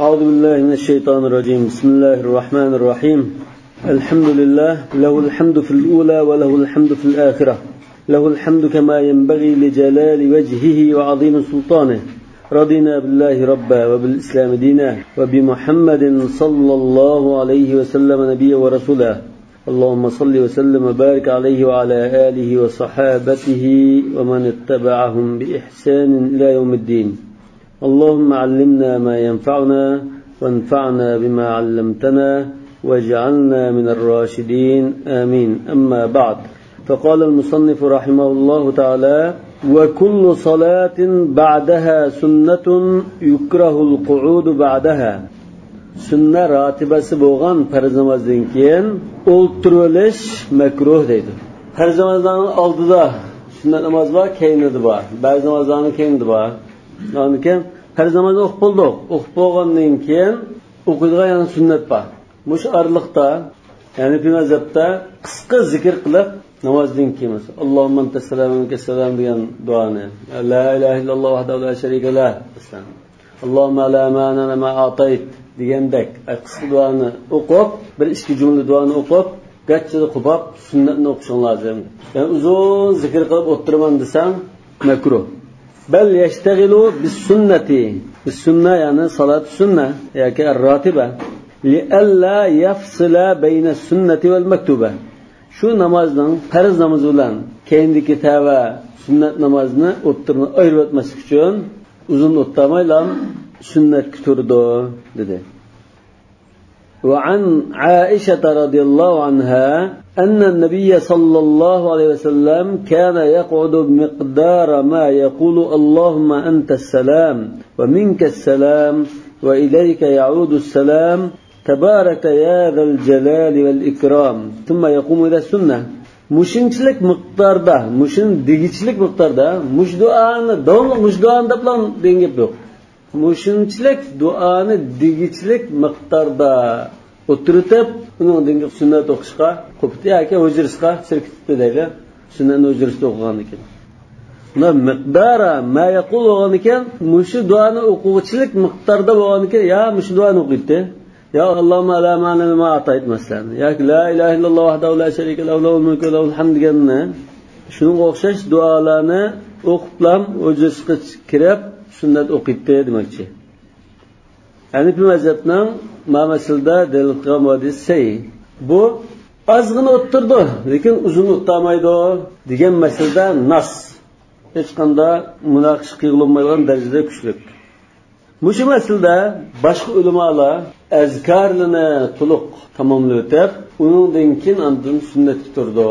أعوذ بالله من الشيطان الرجيم. بسم الله الرحمن الرحيم. الحمد لله، له الحمد في الأولى وله الحمد في الآخرة، له الحمد كما ينبغي لجلال وجهه وعظيم سلطانه. رضينا بالله ربا وبالإسلام دينا وبمحمد صلى الله عليه وسلم نبيا ورسولا. اللهم صل وسلم وبارك عليه وعلى آله وصحابته ومن اتبعهم بإحسان إلى يوم الدين. اللهم علمنا ما ينفعنا وانفعنا بما علمتنا واجعلنا من الراشدين آمين. أما بعد، فقال المصنف رحمه الله تعالى: وكل صلاة بعدها سنة يكره القعود بعدها. Sünne ratibasi bo'lgan farz namozdan keyin o'ltirilish makruh deydi. Farz namozning oldida sunnat namoz bor, keyinida bor. Ba'zi namozlarning keyinida bor. Ya'ni keyin farz namozni o'qib bo'ldik. O'qib bo'lgandan keyin o'qilgan yana sunnat bor. Mush arliqda, ya'ni bu mazhabda qisqa zikr qilib namozdan keyin Allohumma antas salam va minkas salam degan duoni, la ilaha illalloh vahdahu la sharika lah, Allohumma la ma'ana ma atayt degandek qisqa duoni o'qib, bir ikki jumla duoni o'qib, gachchida qilib sunnatni o'qishing lozim. Ya'ni uzun zikr qilib o'tiraman desang makruh. Bal yashtaghilu bis sunnati. Bis sunna yani salat sunna yoki ar-ratiba li alla yafsila bayna sunnati val maktuba. Shu namozning farz namozi bilan keyindagi tava sunnat namozini o'ttirni ayirib o'tmaslik uchun uzun o'ttirmaylam sunnatga turdi dedi. وعن عائشة رضي الله عنها أن النبي صلى الله عليه وسلم كان يقعد بمقدار ما يقول اللهم أنت السلام ومنك السلام وإليك يعود السلام تبارك يا ذا الجلال والإكرام ثم يقوم إلى السنة. Muşinçilik miqdarda, muşin digiçilik miqdarda, muş duanı, davamlı muş duanı da plan dengep yok. Muşinçilik duanı digiçilik miqdarda o'tirib, uning dinga sunnat o'qishga, qo'pti yoki o'jirishga sirkitib deydi. Sunnatni o'jirishda o'qigan ekan. Buna miqdara ma yaqul bo'lgan ekan, mush duani o'quvchilik miqdarda bo'lgan ekan, ya mush duani o'qiydi. Ya Allohumma la ma'na ma atayt masalan, yoki la ilaha illalloh vahdahu la sharika lahu lahul mulku wa lahul hamd deganni, shunga o'xshash duolarni o'qiblam o'jirishga kirib sunnat o'qiydi demoqchi. Yani bu mazhabning ma'masilda dalil qilgan hadisi bu ozgina o'ttirdi, lekin uzun o'tmaydi degan masalada nas hech qanday munoqish qilinmaydigan darajada kuchli. Mushu masalada boshqa ulamolar azkarlarni to'liq tamomlab o'tib, undan keyin andin sunnatga turdi.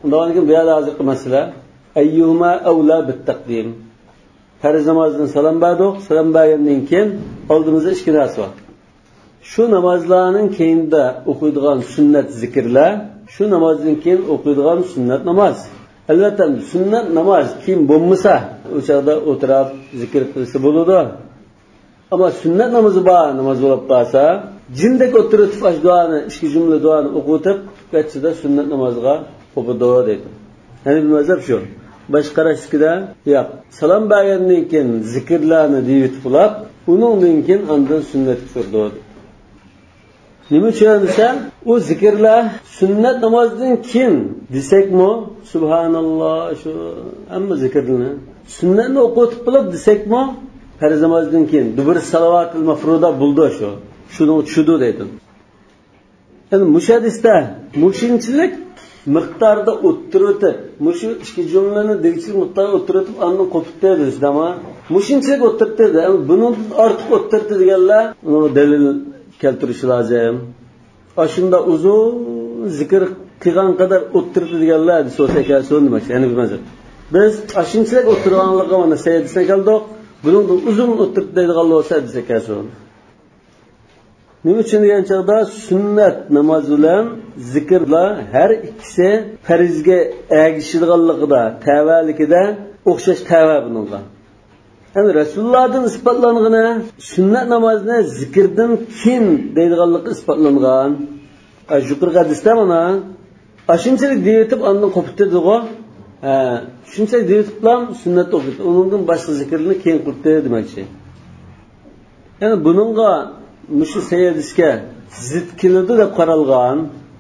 Undan keyin bu yerda hozirgi masala ayyuma awla bit taqdim. Farz namozdan salom berdik, salom bergandan keyin oldimizda ikki narsa bor. Shu namozlarning keyinda o'qiydigan sunnat zikrlar, shu namozdan keyin o'qiydigan sunnat namoz. Albatta sunnat namoz kim bo'lmasa, o'shada o'tirib zikr qilsa bo'ladi. Ammo sunnat namozi bor, namoz bo'lib qolsa, jindek o'tirib fash duoni, ikki jumla duoni o'qitib, qachida sunnat namoziga qo'pidi deydi. Ya'ni bu mazhab shu. Boshqarashkida yo'q. Salom bergandan keyin zikrlarni deyib qilib, uningdan keyin andin sunnat turdi. Nima uchun desa, u zikrlar sunnat namozdan keyin desakmi, subhanalloh shu hamma zikrlarni sunnatni o'qitib qilib desakmi, farz namozdan keyin dubur salovatul mafruda bo'ldi shu. Shuni tushudi deydi. Endi mushadisda mushinchilik miqdorda o'tirib, mushu ikki jumlani degchilik miqdorda o'tirib, andan qo'pitdi deysizmi? Mushinchilik o'tirdi, buni ortiq o'tirdi deganlar, uni dalil keltirish lozim. Ashunda uzun zikr qilgan qadar o'tirdi deganlar so'zga kelsin demoqchi. Ya'ni bu mazhab. Biz ashunchalik o'tirganlikqa mana sayyidisga keldik. Bunun uzun o'tirib deydigan bo'lsa bizga kelsin. Nima uchun degan chaqda sunnat namoz bilan zikrlar har ikkisi farzga ergishadiganligida, tavalikida o'xshash tava bunga. Yani Rasulullohdan isbotlangan sunnat namozni zikrdan keyin deydiganligi isbotlangan. Yuqorgi hadisda mana ashunchalik deyitib ondan qo'pib dedi-ku. Shunchalik deyitib bilan sunnat o'qidi. Uningdan boshqa zikrni keyin qildi demoqchi. Yani bununla müşü seyredişke zid kilidi de qaralgan.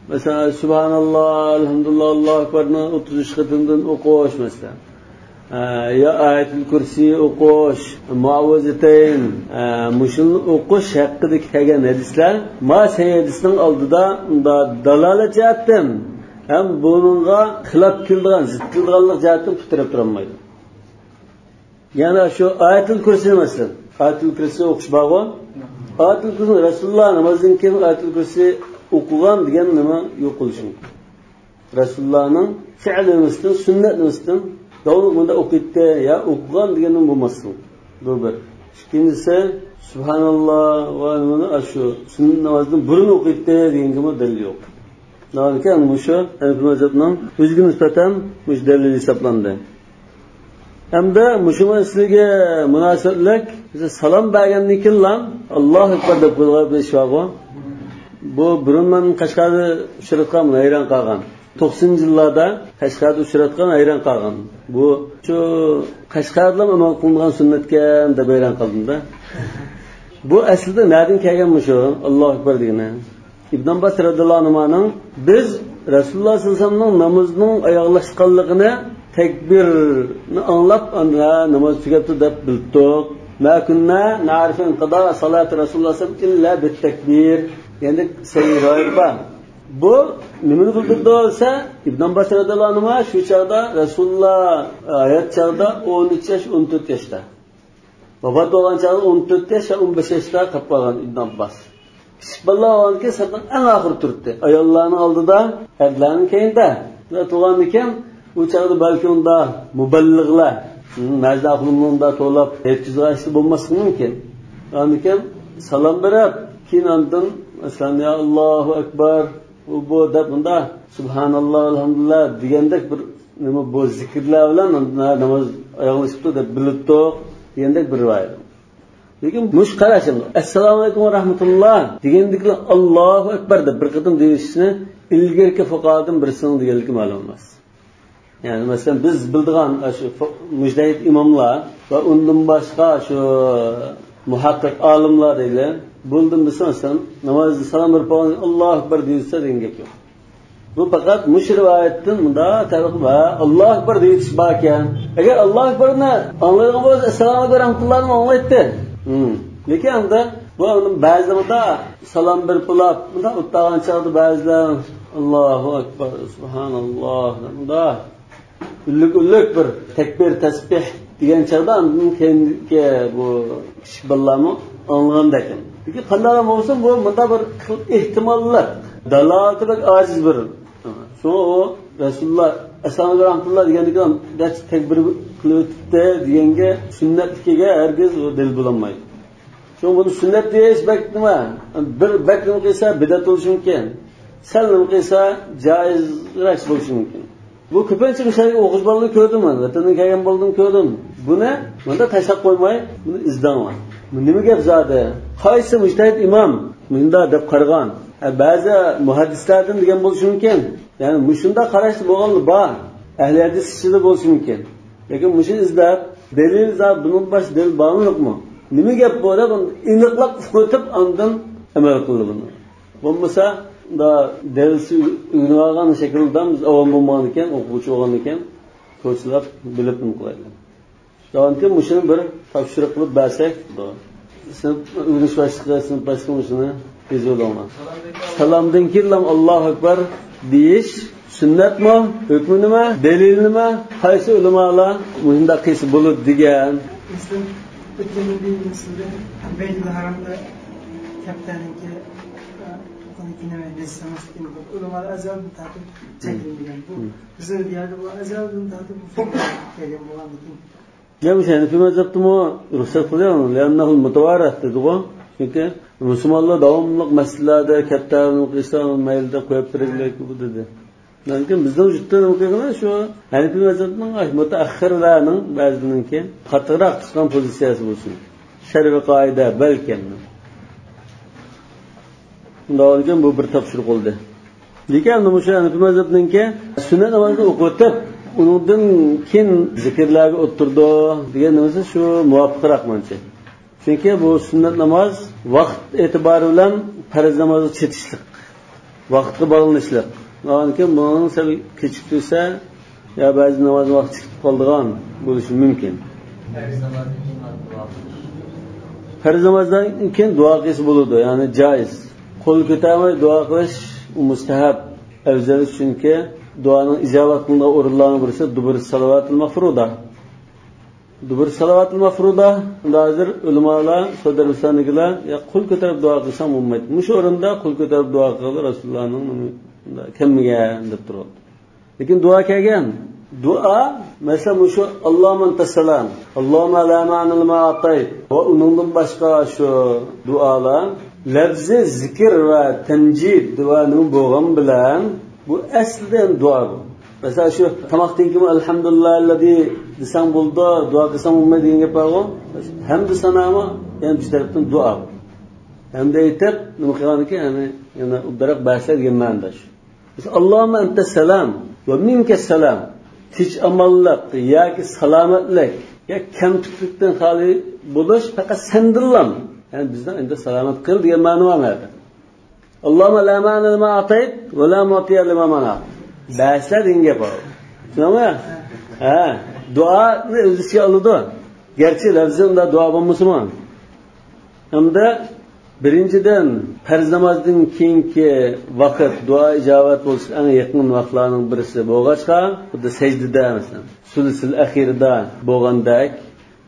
Mesela Subhanallah, Elhamdülillah, Allahu Ekber'ni 33 qatından o'qish mesela. Ya Ayatul Kursi o'qish, Muavvazatayn, mushuni o'qish haqida kelgan hadislar ma sayyidisning oldida unda dalolat jihatdan ham buningga xilof kelgan, zid kelganlik jihatdan fikrab turolmaydi. Yani şu Ayatul Kursi mesela, Ayatul Kursi o'qish bag'on. Ayatul Kursi Rasululloh namozdan keyin Ayatul Kursi o'qigan degan nima yo'q qilish mumkin. Rasulullohning fi'limisdan, sunnatimidan davlat bunda o'qitdi ya o'qigan deganim bo'lmasin. Bu bir. İkincisi Subhanallah va mana shu sunnat namozdan burun o'qitdi deganga dalil yo'q. Nolika mushu mazhabning o'ziga nisbatan mush dalil hisoblandi. Hamda mushu masalaga munosabatlik salom bergandan keyin Allohu akbar deb qo'ygan beshvag'o. Bu burunman Qashqarda uchratgan hayron qolgan. 90-yillarda Qashqarda uchratgan hayron qolgan. Bu shu Qashqarda amal qilingan sunnatgan deb hayron qoldim-da. Bu aslida nereden kelgan shu Allohu akbar degani? Ibn Abbas radhiyallohu anhuning biz Rasululloh sallallohu alayhi vasallamning namozining oyoqlashganligini tekbirni anlab namoz tugatdi deb bildik. Ma kunna na'rifu inqida salati Rasululloh sallallohu alayhi vasallam illa bit takbir. Yani seyirayba. Bu nimani bildirdi olsa İbn Abbas radhiyallohu anhu shu chaqda Rasululloh hayot chaqda 13 yosh 14 yoshda. Vafot bo'lgan chaqda 14 yosh 15 yoshda qolib qolgan İbn Abbas. Bismillah olganki satdan eng oxir turibdi. Ayollarning oldida, erlarning keyinda. Va tug'an ekan, u chaqda balki unda muballig'lar, majdahulunda to'lab yetkazishli bo'lmasligi mumkin. Ekan salom berib, keyin ondan Aslan ya Allahu Ekber bu deb bunda Subhanallah Elhamdülillah degandek bir nima bu zikrlar bilan namoz oyoqlashibdi deb bilibdi degandek bir rivoyat. Lekin mush qarashim assalomu alaykum va rahmatulloh degandeklar Allohu Ekber deb bir qatim deyishni ilgirki fuqarodan birisining deganligi ma'lum emas. Yani mesela biz bildiğin şu müjdahid imamlar ve undan başka şu muhakkak alimlar ile buldum mesela namazda salam verip Allahu Ekber deyilse dengek yok. Bu fakat muş rivayetten bunda tabi Allahu Ekber deyiliş bakken. Eğer Allahu Ekber'ni anlayan olsa Esselamu Aleyküm Rahmetullah'ını anlayıttı. Lekin anda bu onun bazılarında salam verip bunda uttağın çağdı bazılar Allahu Ekber Subhanallah bunda üllük bir tekbir tesbih degan chaqda keyin bu ishbillarni anlagandakan. Lekin qanday bo'lsa bu bunda bir ehtimollar dalolati bir ojiz bir. Shu Rasululloh assalomu rahmatulloh degandan dach takbir qilibdi deganga sunnatga hargiz u dalil bo'lolmaydi. Shu buni sunnat deyish nima? Bir bakni qilsa bidat bo'lishi mumkin. Salni qilsa joizroq bo'lishi mumkin. Bu ko'pincha misol o'qishbolni ko'rdim men, vatandan kelgan bo'ldim ko'rdim. Buni bunda tashlab qo'ymay, buni izdanman. Bu nima gap zodi? Qaysi mujtahid imom bunda deb qaragan? Ba'zi muhaddislardan degan bo'lishi mumkin. Ya'ni mushunda qarashli bo'lgan bor. Ahli hadis ishida bo'lishi mumkin. Lekin mushun izlab dalil zot bunun baş dalil bormi yo'qmi? Nima gap bo'lsa, buni aniqlab o'qitib ondan amal qildi. Bo'lmasa da dersi ünvagan şekilde biz avam bulmagan ekan, o'quvchi bo'lgan ekan, ko'chilab bilib qo'yadi. Yo'nki mushuni bir topshiriq qilib bersak, sinf o'rganish boshlig'i, sinf boshlig'ini tez yo'laman. Salomdan keyin Allohu akbar deyish sunnatmi, hukmi nima, dalil nima, qaysi ulamolar bunda qilsa bo'ladi degan. Islam o'tgan yilda Baytul Haramda kapitaniki ulamalar azaldan tartib chekilgan. Bu bizning yerda bu azaldan tartib kelgan bo'lganligi. Ya bu Hanifi mazhabdimi ruxsat qilgan, lannahu mutawarat dedi-ku. Chunki musulmonlar davomli masjidlarda katta qilishdan maylda qo'yib turadilar bu dedi. Lekin bizning vujudda nima qilgan shu Hanifi mazhabning mutaaxxirlarning ba'zininki qattiqroq tutgan pozitsiyasi bo'lsin. Shar'iy qoida balkim. Bundan bu bir topshiriq bo'ldi. Lekin o'sha Hanifi mazhabninki sunnat namozni o'qitib, undan keyin zikrlarga o'tirdi degan narsa shu muvofiqroq menimcha. Chunki bu sunnat namoz vaqt e'tibori bilan farz namozni chetishlik, vaqtga bog'lanishlik. Lekin buni sal kechib tursa, ya ba'zi namoz vaqti chiqib qoldigan bo'lishi mumkin. Farz namozdan keyin duo qilish bo'ladi, ya'ni joiz. Qo'l ko'tarmay duo qilish mustahab, afzal, chunki duoning ijobat qilingan o'rinlarning birisi dubur salovatul mafruda. Dubur salovatul mafruda hozir ulamolar so'darmisanlar, ya qo'l ko'tarib duo qilsam bo'lmaydi. Mush o'rinda qo'l ko'tarib duo qildi Rasulullohning kimga deb turadi. Lekin duo kelgan dua mesela şu Allah'ım enteselam, Allah'ım la ma'nil ma'atayt ve unundan başka şu dualar lafzi zikir ve tencid duanın boğan bilen bu esliden dua bu. Mesela şu tamaktan kim elhamdülillahillezî desem buldu dua kısam olmadı diye yapalım. Hem de sana ama hem bir taraftan dua. Hem de yeter numakalı ki yani udarak bahsler yemendaş. Allah'ım enteselam ve minke selam. Tiç amallık, ya ki salametlik, ya kemtiklikten hali buluş fakat sendillam. Yani bizden inde salamet kıl diye manuma verdi. Allahümme la ma'nil ma'atayt ve la mu'tiya lima mana. Bahsler dinge bağlı. Tamam mı? Dua ne özüsü alıdı. Gerçi lafzında dua bulmuşman. Hem de birinciden farz namazdan keyingi vaqt duo ijobat bo'lishi eng yaqin vaqtlarning birisi bo'lg'achqa, xuddi sajdada masalan, sulusul axirda bo'lgandek.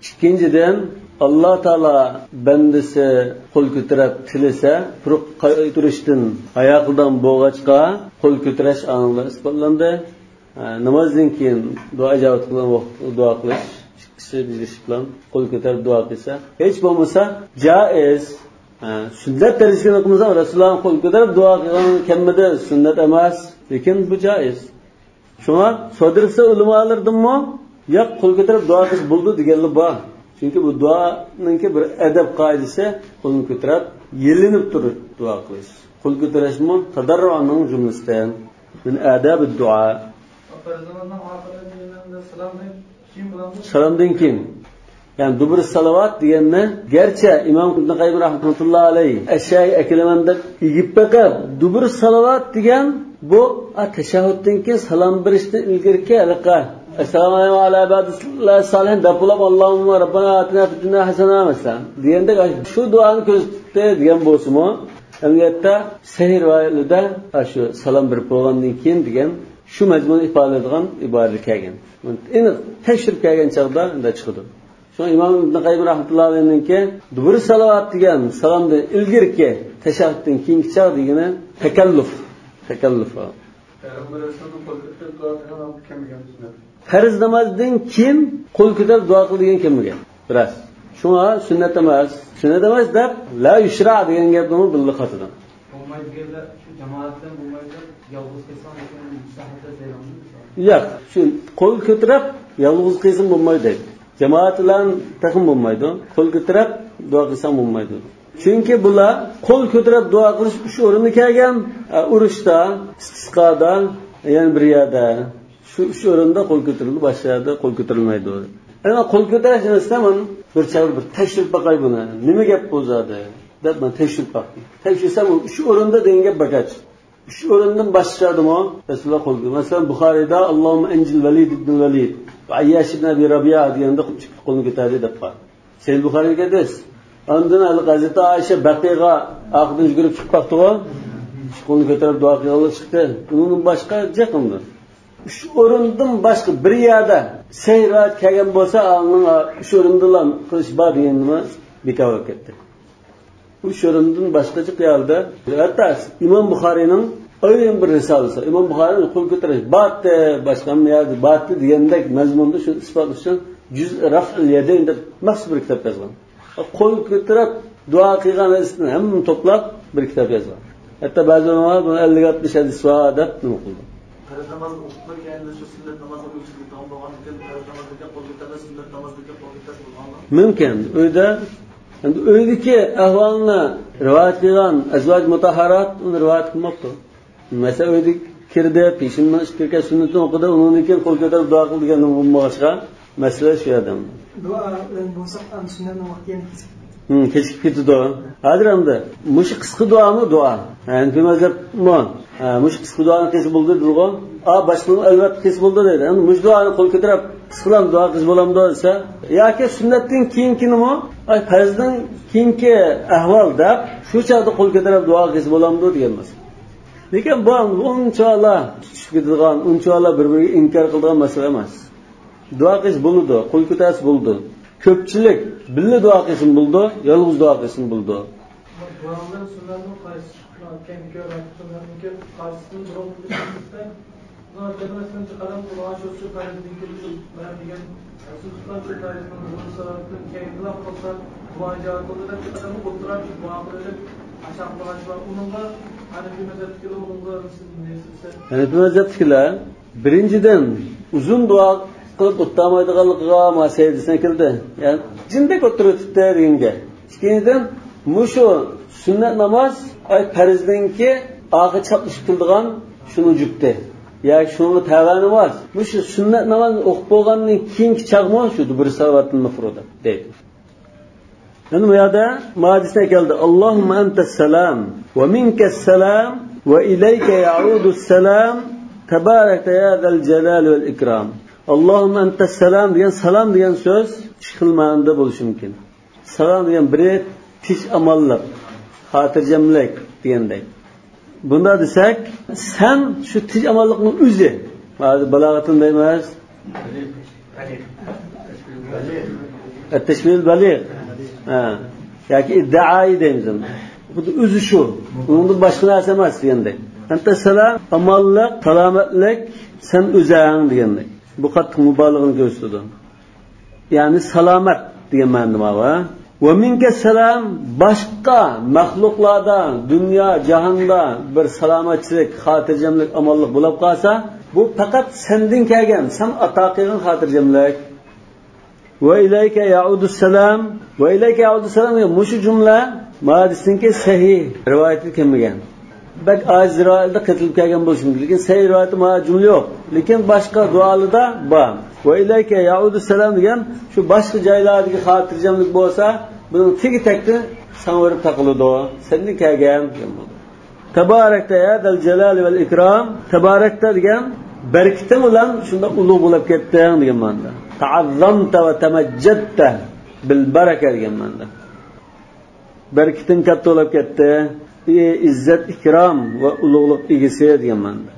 Ikkinchidan Alloh taolo bandasi qo'l ko'tarib tilasa, turuq turishdan oyoqdan bo'lg'achqa qo'l ko'tarish aniqlab isbotlandi. Namozdan keyin duo ijobat qilgan vaqtda duo qilish, kishi bilish bilan qo'l ko'tarib duo qilsa, hech bo'lmasa joiz. Sünnet derisini okumasa Resulullah'ın kol ko'tarib duo qilgan kemmede sünnet emas, lekin bu joiz. Shuna sodirsa ulamolardanmi yo'q qo'l ko'tarib duo qilish bo'ldi deganlar bor. Chunki bu duoning bir adab qoidasi qo'lni ko'tarib yelinib turib duo qilish. Qo'l ko'tarishmi tadarruning jumlasidan min adab-id duo. Salomdan keyin yani dubur salavat diyenler gerçi İmam Ibn Qayyim rahmetullahi aleyh eşyayı eklemende yiyip bakıp dubur salavat diyen bu teşahhütten ki salam birişte ilgirke alaka Esselamu aleykum ala ibadillah salihin depolab Allahümme Rabbana atina fid dünya hasena mesela diyende şu duanı közde diyen bosu mu emniyette sehir vailide şu salam bir programdan keyin diyen şu mecmunu ifade edilen ibadet kegen. Yani teşrif kegen çağda da çıkıyor. Şu İmam Ibn Qayyim rahmetullahi aleyhi'ninki dubur salavat diyen salamda ilgirki teşahhütten keyingi çağ degeni tekelluf. Farz namazdan keyin qo'l ko'tarib duo qil degan kimga? Biroz. Shunga sunnat emas deb la yushra degan gapni bildi xatidan. Bo'lmaydi deganlar shu jamoatdan bo'lmaydi, yolg'iz qilsam ekan mustahilda deyiladi. Yo'q, shu qo'l ko'tarib yolg'iz qilsam bo'lmaydi. Cemaat bilan takım bulmaydı. Kol götürüp dua kılsam bulmaydı. Çünkü bular kol götürüp dua kılış şu orunu kelgen uruşta, istisqada, yani bir yerde şu orunda kol götürüldü, başka yerde kol götürülmeydi. Yani kol götürürsen istemem bir çağır bir teşrif bakay buna. Nime gap bozadı? Dep ben teşrif baktım. Teşrifsem şu orunda denge bakaç. Şu orundan başladım o. Resulullah kol götürdü. Mesela Bukhari'da Allahümme encil velid ibn velid. Ayyaş ibn Abi Rabia diyende qo'lni ko'tardi deb qoldi. Sahih Buxoriyga des. Ondan al-Gazeta Ayşe Baqiga aqdan yugurib chiqib qoldi-ku. Qo'lni ko'tarib duo qilib chiqdi. Undan boshqa jaqimdi. Shu o'rindan boshqa bir yerda sayrat kelgan bo'lsa, shu o'rindan qilish bor deganni bekor bo'lib ketdi. Shu o'rindan boshqacha qiyalda hatta İmam Buxoriyning ayın bir risalesi. İmam Buxoriy qo'l ko'tarish batı başka bir yerde batı degandek mazmunda shu isbot uchun juz raf'il yadayn deb maxsus bir kitob yozgan. Qo'l ko'tarib duo qilgan hadisni hammani to'plab bir kitob yozgan. Hatta ba'zi ulamolar buni 50-60 hadis va deb nima qildi. Farz namoz o'qib kelganda shu sunnat namozga o'tishlik tamom bo'lgandan farz namozga qo'l ko'tarish, sunnat namozga qo'l ko'tarish bo'lganmi? Mumkin. Uydagi ahvolni rivoyat qilgan azvoj mutahharat uni rivoyat qilmoqda. Mesela uyda kirdi, peshinni ishtirka sunnatni o'qidi, undan keyin qo'l ko'tarib duo qilgan bo'lmoqcha, masala shu yerda. Duo bilan bo'lsa ham sunnatni vaqtga Kechikib ketdi. Hozir endi mush qisqa duomi duo. Endi mazhab mush qisqa duoni qilsa bo'ldi deydi. Boshqa albatta qilsa bo'ldi deydi. Endi mush duoni qo'l ko'tarib qisqalam duo qilsa bo'lamdi desa, yoki sunnatdan keyingi nima? Farzdan keyingi ahvol deb shu chog'da qo'l ko'tarib duo qilsa bo'lamdi degan masala. Lekin bu unchalar tushib ketadigan, unchalar bir-biriga inkor qiladigan masala emas. Duo qilish bo'ldi, qo'l ko'tarish bo'ldi. Ko'pchilik billa duo qilsin bo'ldi, yolg'iz duo qilsin bo'ldi. Duolar sunnatning qaysi qilgan ko'rayotganlarga qaysini duo qilishda Notlardan chiqaran Qur'on shu farzning kelib mana degan Rasululloh shu farzning munosabatini kenglar qilsa duoja qiladi chiqaran o'tirib duo qilib aşağılaşma onunla Hanefi mezhepçiler onunla Hanefi mezhepçiler birinciden uzun dua qilib o'tmaydiganligiga masayidisine kirdi. Yani jindek o'tirib deganga. Ikkinchidan mushu sunnat namoz ay farzdanki og'i chaplashib turadigan shuni jupdi. Yani şunu tavani var. Mushu sunnat namoz o'qib bo'lgandan keyingi chaqmo shu bir savatning mafruda deydi. Yani bu yada madisine geldi. Allahumma entes selam ve minkes selam ve ileyke ya'udus selam tebarekte ya zel celal vel ikram. Allahumma entes selam diyen salam diyen söz çıkılmağında buluşu mümkün. Salam diyen bir tiş amallık, hatırcemlik diyendek. Bunda desek sen şu tiş amallıkın üzü. Balagatın deymez. Et-teşmil baligh. Yoki iddaoi deymiz. Bu o'zi shu. Unda boshqa narsa emas degandek. Anta salam, amallik, salomatlik, sen o'zing degandek. Bu qattiq mubolig'ini ko'rsatadi. Ya'ni salomat degan ma'noda va va minka salam boshqa mahluqlardan, dunyo, jahonda bir salomatchilik, xotirjamlik, amallik bo'lib qolsa, bu faqat sendan kelgan, sen ato qilgan xotirjamlik. Ve ileyke ya'udus selam ve ileyke ya'udus selam mushu jumla madisninki sahih rivoyati kelmagan. Bak azrailda qitilib kelgan bo'lishi mumkin, lekin sahih rivoyatda ma jumla yo'q. Lekin boshqa duolarda bor. Ve ileyke ya'udus selam degan shu boshqa joylardagi xotirjamlik bo'lsa, buni tegi takdi sanverib taqiladi. Sendan kelgan degan bo'ldi. Tabarakta ya zal jalal vel ikram. Tabarakta degan barakatim bilan shunda ulug' bo'lib ketding degan ma'noda. Ta'azzamta ve temajjadta bil baraka degan ma'noda. Barakating katta bo'lib ketdi, izzat, ikrom va ulug'lik egasi degan ma'noda.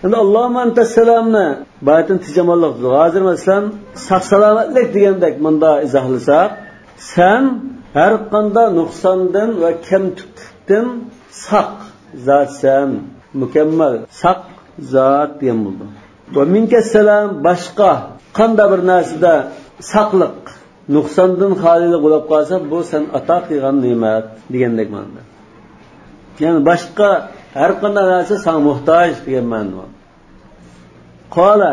Endi Allohumma antas salamni batin tijamallik. Hozir masalan sog' salomatlik degandek bunda izohlasak, sen har qanday nuqsondan va kamtuklikdan saq zotsan, mukammal saq zot degan bo'ldi. Va minka salam boshqa qanday bir narsada saqliq, nuqsondan xolilik bo'lib qolsa, bu sen ato qilgan ne'mat degandek ma'noda. Yani boshqa har qanday narsa sen muhtoj degan ma'no. Qala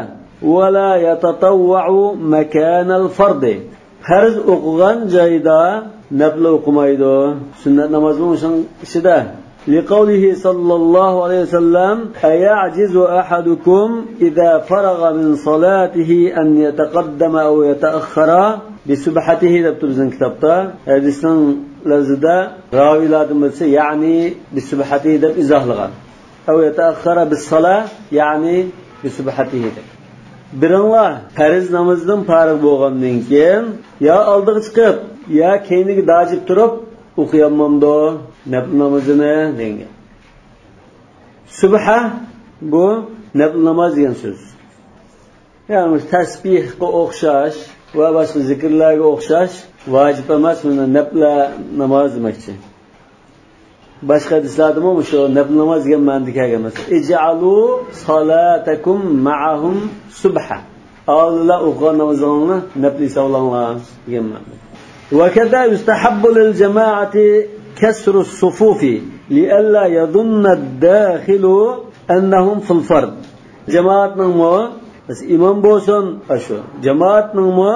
va la yatatawwa'u makanal fard. Farz o'qigan joyda nafl o'qimaydi. Sunnat namozning ishida لقوله صلى الله عليه وسلم أيعجز أحدكم إذا فرغ من صلاته أن يتقدم أو يتأخر بسبحته دبتبزن كتابتا حديثن لفظدا راوي لازم يعني بسبحته دب إزاهلغا أو يتأخر بالصلاة يعني بسبحته دب birinla farz namozdan farq bo'lgandan keyin yo oldiga chiqib yo keyiniga dajib turib o'qiyolmamdi nafl namozini degan. Subha bu nafl namoz degan so'z. Ya'ni tasbihga o'xshash va boshqa zikrlarga o'xshash vojib emas, buni nafl namoz demoqchi. Boshqa hadislarda ham shu nafl namoz degan ma'noda kelgan emas. Ij'alu salatakum ma'ahum subha. Allah o'qigan namozingni nafl hisoblanglar degan ma'noda. وكذا يستحب للجماعة كسر الصفوف لئلا يظن الداخل أنهم في الفرد. جماعة نمو بس إمام بوسون أشو جماعة نمو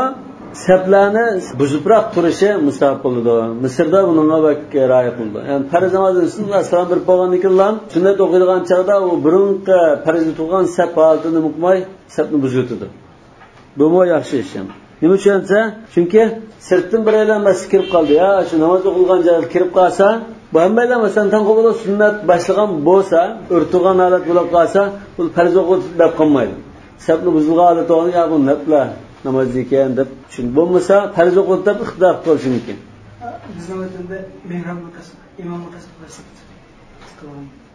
سبلانة بزبرق ترشة مستحب oldu. Mısır'da bununla bak raya kıldı. Yani farz namazın üstünde aslan bir bağlan yıkılan sünnet okuyduğun çağda o burunqa farz tutulan sep altını mukmay sepni buzutudu. Bu mu yaxşı işlem. Nima uchun desa, chunki sirtdan bir aylanmas kirib qoldi. Ya, shu namoz o'qilgan joyga kirib qolsa, bu hammalar masalan tanqo'da sunnat boshlagan bo'lsa, o'rturgan holat bo'lib qolsa, bu farz o'qitib deb qolmaydi. Sabni buzilgan holat o'g'ni ya bu naflar namoz ekan deb tushun. Bo'lmasa farz o'qitib deb ixtilof qilishi mumkin. Bizning vatanda mehroblik qilib, imomlik qilib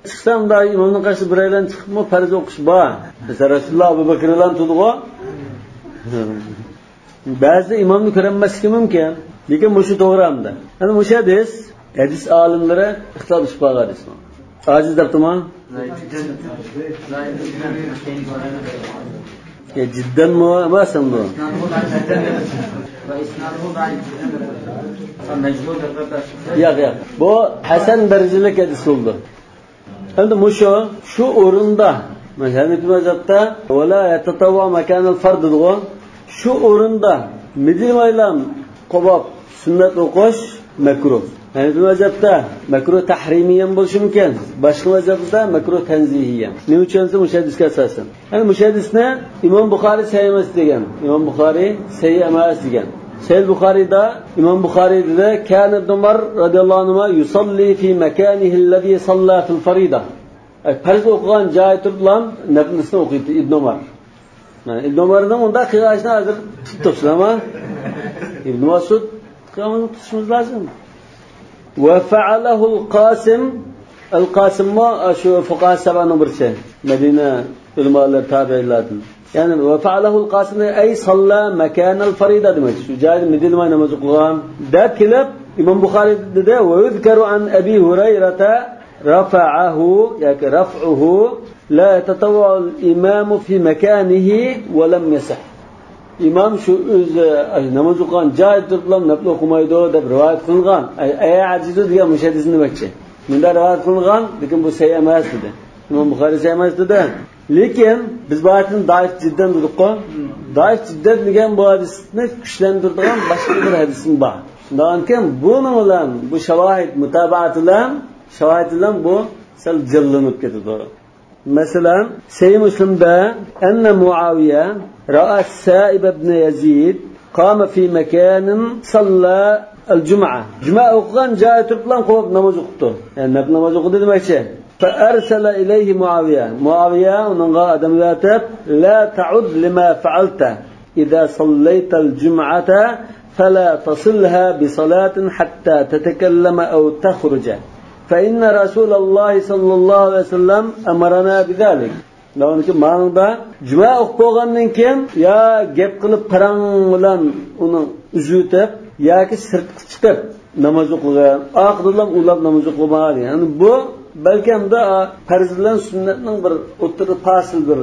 chiqsam da imomning qarshi bir aylan chiqibmi farz o'qish bor. Mesela Rasululloh Abu Bakrdan tudg'o. Ba'zi imomni ko'rmasligi mumkin, lekin bu shu to'g'ri hamda. Ana o'sha hadis olimlari ixtilof qilib qolgan. Aziz dabtman. Cidden mi? Emasam bu. Yo'q. Bu hasan darajalik hadis bo'ldi. Endi shu o'rinda Hanafi mazhabda wala yatatawwa makanal fard degan shu o'rinda midilmaylam qo'bob sunnat o'qish makruh. Hanafi mazhabda makruh tahrimiy ham bo'lishi mumkin. Boshqa mazhabda makruh tanzihiy ham. Nima uchun desa muhaddisga asosan. Ana muhaddisni Imom Buxoriy sahih emas degan. Imom Buxoriy sahih emas degan. Sahih Buxoriyda Imom Buxoriy dedi, "Kana Ibn Umar radhiyallohu anhu yusalli fi makanihi alladhi salla fil farida." Farz o'qigan joyi turiblam, naflisni o'qiydi Ibn Umar. Ibn Umarning unda qiyashni hozir tutibsizmi? Ibn Mas'ud qiyamni tutishimiz lozim. Va fa'alahu al-Qasim ma shu fuqaha sab'aning birisi. Madina ulamolar tabi'inlardan. Yani va fa'alahu al-Qasim ay salla makan al-farida demak. Shu joyda midilmay namoz o'qigan. Deb kelib Imom Buxoriy dedi, "Va yuzkaru an Abi Hurayrata رفعه يعني رفعه لا يتطوع الإمام في مكانه ولم يصح." İmam şu namaz o'qigan joy turiblam nafl o'qimaydi deb rivoyat qilgan. Ay ajizu degan muhaddisni demoqchi. Bunda rivoyat qilgan, lekin bu sahih emas dedi. Imom Buxoriy sahih emas dedi. Lekin biz bu hadisni daif jiddan dedik-ku. Daif jiddan degan bu hadisni kuchlantiradigan boshqa bir hadisim bor. Shundan keyin buning bilan bu shavohid mutabaat bilan bu sal jillanib ketadi. Masalan, Sahih Muslimda anna Muaviya ra'a Sa'ib ibn Yazid qama fi makanin salla al-jum'a. Juma o'qigan joyi turiblan qo'yib namoz o'qibdi. Yani namoz o'qidi demakchi. Fa arsala ilayhi Muaviya. Muaviya unga odam yotib, "La ta'ud lima fa'alta. Idza sallayta al-jum'ata fala tasilha bi salatin hatta tatakallama aw takhruja. فإن رسول الله صلى الله عليه وسلم أمرنا بذلك." La'nki ma'noda juma o'qigandan keyin ya gap qilib parang bilan uni uzutib yoki sirtqa chiqib namoz o'qigan, oxirlam ulab namoz o'qigan. Yani bu balkamda farz bilan sunnatning bir o'rtada fasil bir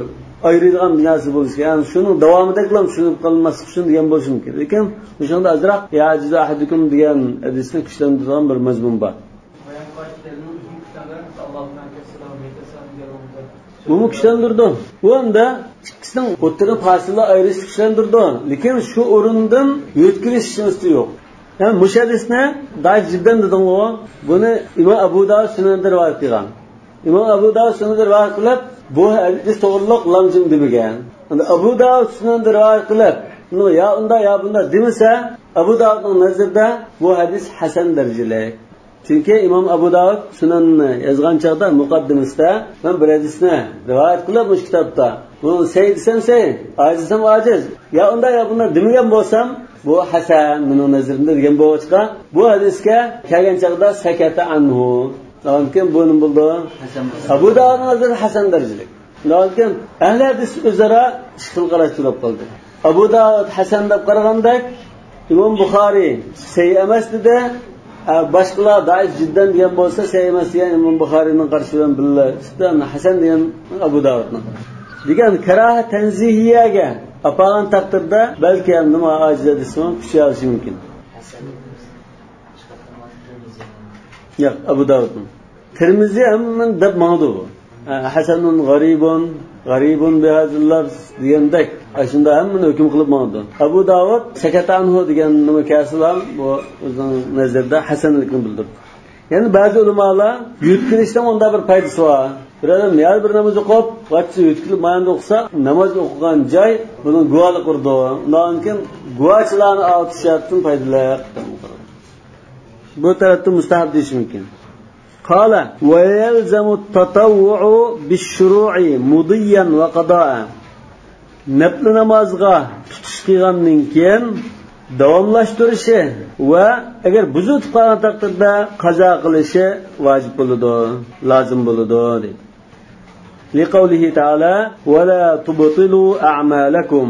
ayiradigan narsa bo'lishi. Yani shuni davomida qilam shuni qilmas uchun degan bo'lishi mumkin. Lekin o'shanda azroq ya ajiz ahadukum degan hadisni kuchlantirgan bir mazmun bor. Bu kuchlantirdi. Bu anda ikkisining o'rtada fasilla ayirish kuchlantirdi. Lekin shu o'rindan yo'tkilishimiz yo'q. Yani muhaddisni daif jiddan dedim-ku. Buni Imom Abu Dawud sunanida rivoyat qilgan. Imom Abu Dawud sunanida rivoyat qilib, bu hadis to'g'riliq lamjim demagan. Endi Abu Dawud sunanida rivoyat qilib, ya unda ya bunda demasa, Abu Dawudning nazarida bu hadis hasan darajalik. Chunki Imom Abu Dawud sunanni yozgan chaqda muqaddimasida men bir hadisni rivoyat qilib o'sha kitobda buni say desam say, ajiz desam ajiz. Ya unda ya bunda demagan bo'lsam, bu hasan mening nazarimda degan bo'g'achqa bu hadisga kelgan chaqda sakata anhu. Lekin buni bo'ldi Abu Dawud nazarida hasan darajalik. Lekin ahli hadis o'zaro ishqil qarashtirib qoldi. Abu Dawud hasan deb qaraganda Imom Buxoriy say emas dedi. Boshqalar daif jiddan degan bo'lsa sahih emas degan Imom Buxoriyning qarshi bilan billa sizdan hasan degan Abu Dawudning degan karaha tanzihiyaga apagan taqdirda balki ham nima ajiz desam kuchayirishi mumkin. Yo'q, Abu Dawudning Tirmizi ham deb ma'du hasanun g'aribun bihazil lafz degandek shunda hammani hukm qilib ma'du. Abu Dawud sakatanhu degan nima kasilam bu o'zining nazarida hasanlikni bildirdi. Yani ba'zi ulamolar yutkilishdan onda bir foydasi bor. Bir adam yer bir namoz o'qib, vaqti o'tkazib mayanda o'qisa, namoz o'qigan joy buni guvohlik qildi. Undan keyin guvohchilarni avtishatdan foydalanib. Bu tarafda mustahab deyish mumkin. Qala va yalzamu at-tatawwu bish-shuru'i mudiyan va qada'a. Nafl namozga tutish qilgandan keyin davomlashtirishi va agar buzib qolgan taqdirda qazo qilishi vojib bo'ladi, lozim bo'ladi dedi. Liqavlihi ta'ala va la tubtilu a'malakum.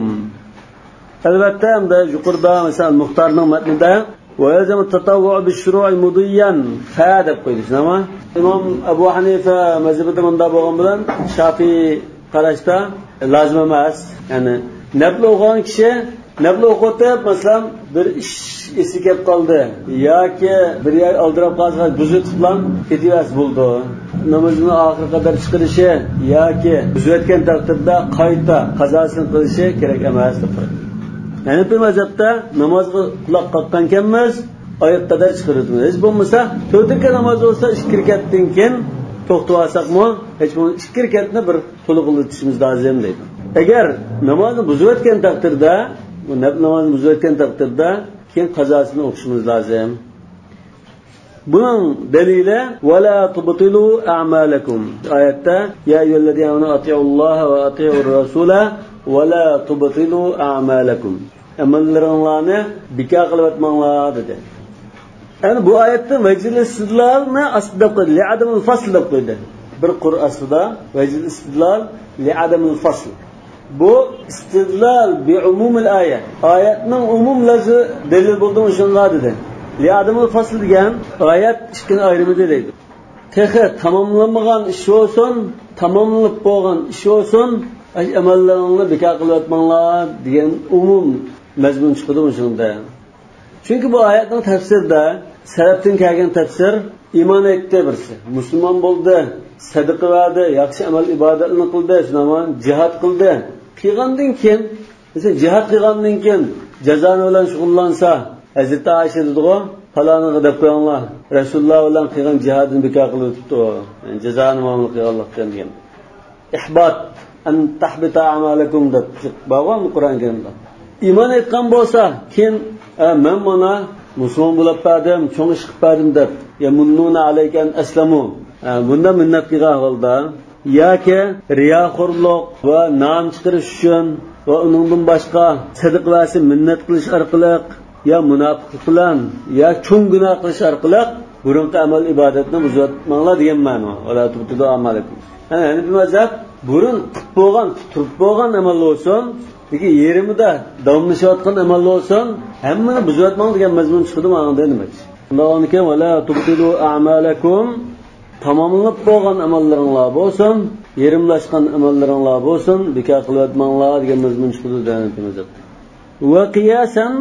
Albatta hamda yuqorida masalan Muxtorning matnida va yalzamu at-tatawwu bish-shuru'i mudiyan fa deb qo'ydik. Nima? Imom Abu Hanifa mazhabida bunda bo'lgan bilan Shafiy qarashda lozim emas. Ya'ni nafl o'qigan kishi nafl o'qitib, masalan, bir ish esi kelib qoldi yoki bir yer oldirib qolsa, buzib bilan ketyapti bo'ldi. Namozni oxiriga qadar chiqarishi yoki buzayotgan taqdirda qayta qazosini qilishi kerak emas deb qo'ydi. Ya'ni bu mazhabda namozga quloq qoqqan ekanmiz, oyoq qadar chiqaramiz. Hech bo'lmasa, 4 rakat namoz bo'lsa 2 rakatdan keyin to'xtab olsakmi, hech bo'lmasa 2 rakatni bir to'liqlatishimiz lozim deydi. Agar namozni buzayotgan taqdirda, bu namozni buzayotgan taqdirda keyin qazosini o'qishimiz lozim. Buning dalili va la tubtilu a'malakum. Oyatda ya ayyuhallazina ati'ulloha va ati'ur rasula va la tubtilu a'malakum. Amallaringlarni bika qilib atmanglar dedi. Yani bu oyatda vajil istidlalni aslida qo'ydi, li adamul fasl deb qo'ydi. Bir Qur'on aslida vajil istidlal li adamul fasl. Bu istidlal bi umumil oyat. Oyatning umum lafzi dalil bo'ldi shunga dedi. Li adamul fasl degan oyat ishkini ayrimida deydi. Texi tamomlanmagan ish olsun, tamomlanib bo'lgan ish olsun, amallaringni beka qilib atmanglar degan umum mazmun chiqdi shunda. Çünkü bu oyatning tafsirida salafdan kelgan tafsir iymon etdi birisi. Musulmon bo'ldi, sadaqa berdi, yaxshi amal ibodatlarni qildi, shundan jihad qildi. Qilgandan keyin, mesela jihad qilgandan keyin jazoni bilan shug'ullansa, Hazrat Aisha dedi-ku, faloniga deb qo'yinglar. Rasululloh bilan qilgan jihadini bekor qilib o'tibdi. Yani jazoni ma'lum qilganlikdan degan. İhbat an tahbita a'malakum deb bo'lgan Qur'onda. İman etgan bo'lsa, keyin men mana musulmon bo'lib berdim, cho'ng ish qilib berdim deb, ya munnuna alaykan aslamu. Bunda minnat qilgan holda yoki riyoxo'rlik va nom chiqarish uchun va uningdan boshqa sadiqlasi minnat qilish orqali ya munofiqlik bilan ya cho'ng gunoh qilish orqali burungi amal ibodatni buzatmanglar degan ma'no. Wala tubtilu a'malakum. Yani bu mazhab burun qilib bo'lgan amal bo'lsin, lekin yerimida davomlashayotgan amal bo'lsin, hammani buzatmang degan mazmun chiqdi mana demak. Undan keyin wala tubtilu a'malakum, tamomlanib bo'lgan amallaringlar bo'lsin, yerimlashgan amallaringlar bo'lsin, bekor qilib atmanglar degan mazmun chiqdi demak. Va qiyasan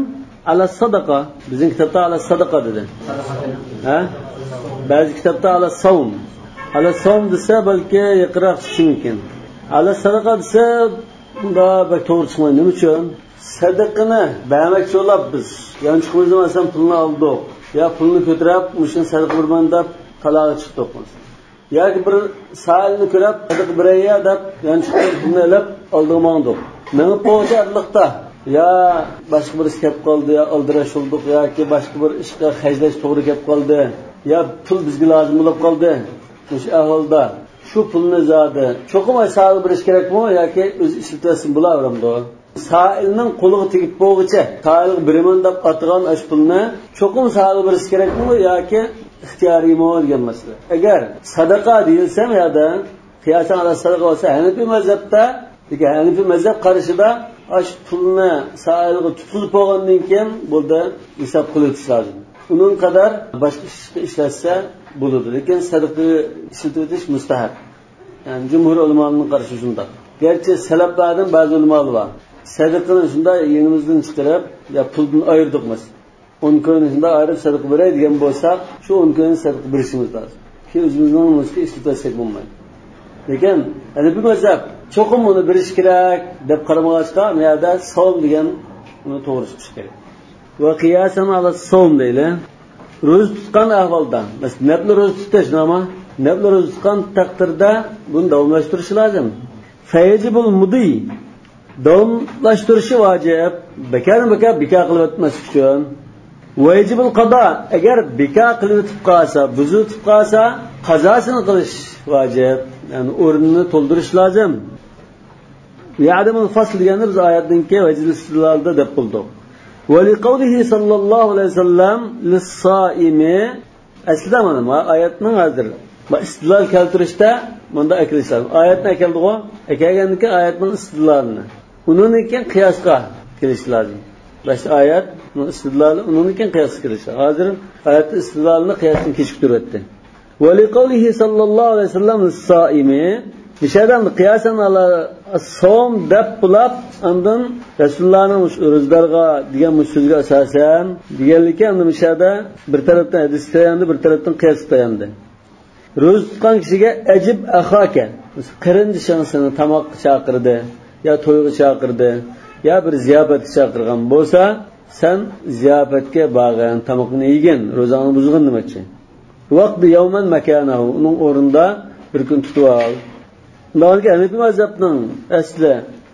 ala sadaqa, bizning kitobda ala sadaqa dedi. Ha? Ba'zi kitobda ala savm. Ala savm desa balki yaqinroq chiqishi mumkin. Ala sadaqa desa bunda bak to'g'ri chiqmaydi. Nima uchun? Sadaqani bermoqchi bo'lib biz, yani chiqimizdan masalan pulni oldik. Ya pulni ko'tarib, mushun sadaqa berman deb talaga chiqdik. Yoki bir sailni ko'rib, sadaqa berayya deb, yani chiqib pulni olib oldirmoqdik. Nima bo'larlikda? Ya boshqa bir ish kelib qoldi, ya oldirash oldik yoki boshqa bir ishga xajlash to'g'ri kelib qoldi. Ya pul bizga lozim bo'lib qoldi. Shu ahvolda shu pulni zodi cho'qimay sail berish kerakmi yoki o'zi ishlatasin bo'laveramdi? Sailning qo'liga tegib bo'lguncha, sail biraman deb atgan ash pulni cho'qim sail berish kerakmi yoki ixtiyoriymi degan masala. Agar sadaqa deyilsa yoda qiyosan ala sadaqa bo'lsa, Hanifiy mazhabda, degan Hanifiy mazhab qarashida ash pulni sailga tutilib bo'lgandan keyin bo'ldi hisob qilib o'tish lozim. Uning qadar boshqa ishga ishlatsa bo'ladi, lekin sadaqa ishlatib mustahab. Yani cumhur ulemalarining qarashi shunda. Gerçi salaflardan ba'zi ulamalar bor. Sadaqani shunda yengimizdan chiqarib, ya puldan ayirdik mas. 10 kun shunda ayirib sadaqa beray degan bo'lsa, shu 10 kun sadaqa berishimiz lozim. Ki o'zimizning o'zimizga ishlatsak bo'lmaydi. Lekin ana bu mazhab cho'qim uni berish kerak deb qaramag'achqa, bu yerda savm degan uni to'g'ri chiqish kerak. Va qiyasan ala savm deydi. Ro'za tutgan ahvolda, masalan, nafl ro'za tutish nima? nafl ro'za tutgan taqdirda buni davomlashtirish lozim. Fayjibul mudi davomlashtirishi vojib. Bekor qilib o'tmas uchun. Vajibul qado agar bekor qilib o'tib qolsa, buzib o'tib qolsa, qazosini qilish vojib. Ya'ni o'rnini to'ldirish lozim. Ya'damul fasl deganda biz oyatdan keyin vajib istilolda deb qildik. Va liqawlihi sallallohu alayhi vasallam lis-soimi aslida mana oyatning hozir bu istilol keltirishda bunda akilishlar. Oyatni akaldi-ku, akagandan oyatning istilolini. Undan keyin qiyosga kelish lozim. Baş oyat istiloli undan keyin qiyosga kelish. Hozir oyat istilolini qiyosdan kechib turibdi. Va liqawlihi sallallohu alayhi vasallam lis-soimi Nişadan qiyasan ala som deb bulab ondan Rasulullohning ro'zlarga degan so'zga asosan deganligi endi nishada bir tarafdan hadis tayandi, bir tarafdan qiyos tayandi. Ro'z tutgan kishiga ajib axaka, qarindishing seni tamoqqa chaqirdi, yo to'yga chaqirdi, yo bir ziyofatga chaqirgan bo'lsa, sen ziyofatga borgan, tamoqni yegan, ro'zani buzgan demakchi. Vaqti yawman makanahu, uning o'rinda bir kun tutib ol. Nalga Hanifi mazhabning asli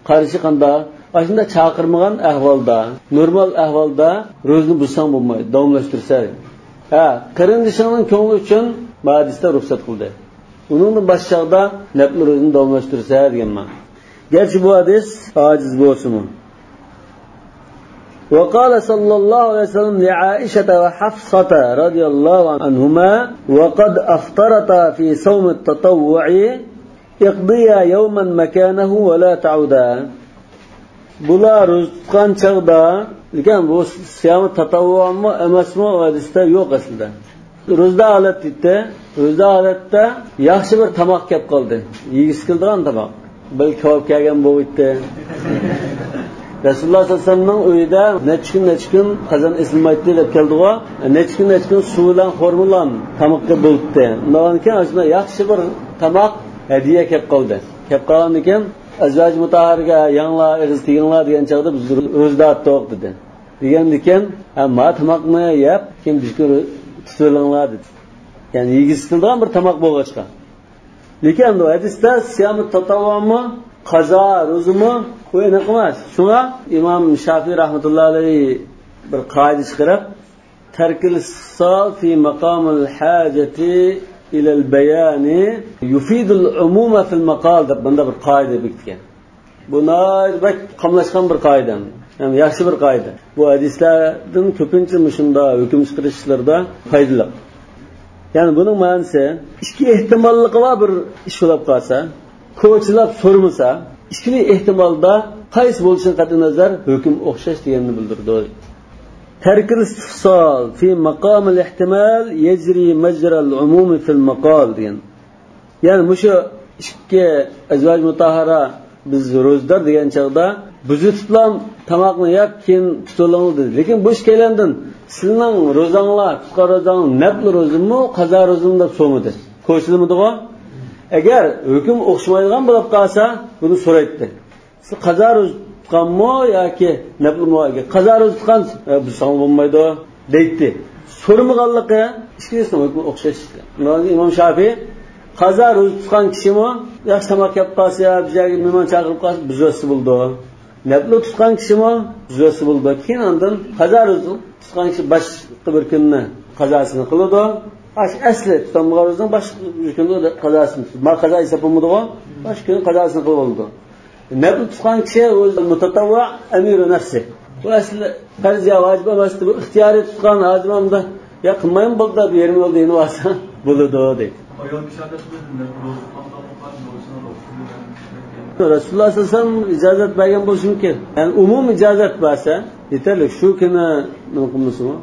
qarishi qanda, aslında chaqirmagan ahvolda, normal ahvolda ro'zni buzsang bo'lmaydi, davomlashtirsa. Qarindishingning ko'ngli uchun hadisda ruxsat qildi. Uning boshlig'ida nafl ro'zni davomlashtirsa deganman. Gerçi bu hadis aciz bo'lsin. وقال صلى الله عليه وسلم لعائشة وحفصة رضي الله عنهما وقد أفطرتا في صوم التطوع iqdiya yawman makanahu wa la ta'uda. Bular tutgan chaqda, lekin bu siyam tatavvu'mi emasmi hadisda yo'q aslida. Ro'zda holat ditdi, ro'zda holatda yaxshi bir tamoq kelib qoldi. Yegisi keldigan tamoq. Bir kavob kelgan bo'libdi. Rasululloh sollallohu alayhi vasallamning uyida necha kun qazon esilmaydi deb keldi-ku. Necha kun suv bilan xormulan tamoqqa bo'libdi. Undan keyin aslida yaxshi bir tamoq hediye kelib qoldi. Kelib qolgan ekan, azvaj mutahharga yanglar, ig'iz teginglar degan chaqda biz ro'zda otdiq dedi. Degandan keyin, "Ma tamoqni yeb, kim bizga tutulinglar" dedi. Ya'ni yegistilgan bir tamoq bo'lg'achqa. Lekin bu hadisda siyam tatavvumi, qazo, ro'zimi qo'yini emas. Shunga Imom Shafiy rahmatullohi alayhi bir qoida chiqarib, tarkil sal fi maqamil hajati ilal bayani yufidul umuma fil maqal deb bunda bir qoida bekitgan. Bu naybat qamlashgan bir qoida. Yani yaxshi bir qoida. Bu hadislardan ko'pincha shunda hukm chiqarishlarda foydali. Yani buning ma'nosi ikki ehtimolliqi va bir ish bo'lib qolsa, ko'chilab so'rmasa, ikkili ehtimolda qaysi bo'lishidan qat'iy nazar hukm o'xshash deganini bildirdi. Terkil istifsal fi maqam al-ihtimal yajri majra al-umum fi al-maqal degan. Yani bu şu ikki azvaj mutahhara biz ro'zdar degan chaqda buzi tutlan tamoqni yeb keyin tutulang dedi. Lekin bu ish kelgandan sizning ro'zanglar, tutgan ro'zang nafl ro'zimi, qazo ro'zimi deb so'midi. Ko'rishilmidi-ku? Agar hukm o'xshamaydigan bo'lib qolsa, buni so'raydi. Siz qazo ro'z tutganmi yoki naflmi? Qazo ro'z tutgan bu sog' bo'lmaydi deydi. So'rmaganligi ikkisini o'xshash. Imom Shafiy qazo ro'z tutgan kishimi yaxshi tamoq yeb qolsa, bizga mehmon chaqirib qolsa, buzasi bo'ldi. Nafl tutgan kishimi buzasi bo'ldi. Keyin ondan qazo ro'z tutgan kishi boshqa bir kunni qazosini qiladi. Asli tutamgan ro'zning boshqa bir kunni qazosini. Ma qazo hisoblanmaydi-ku, boshqa kun qazosini qilib oldi. Nafl tutgan kishi o'z mutatavva amiru nafsi. Bu asli farz yo vojib emas, bu ixtiyoriy tutgan hozimda ya qilmayman bo'ldi deb yerim yo'lda yeni olsa bo'ladi deydi. Rasululloh sollallohu alayhi vasallam ijozat bergan bo'lishi mumkin. Yani umum ijozat bersa, yetarli. Shu kuni nima qilmasmi?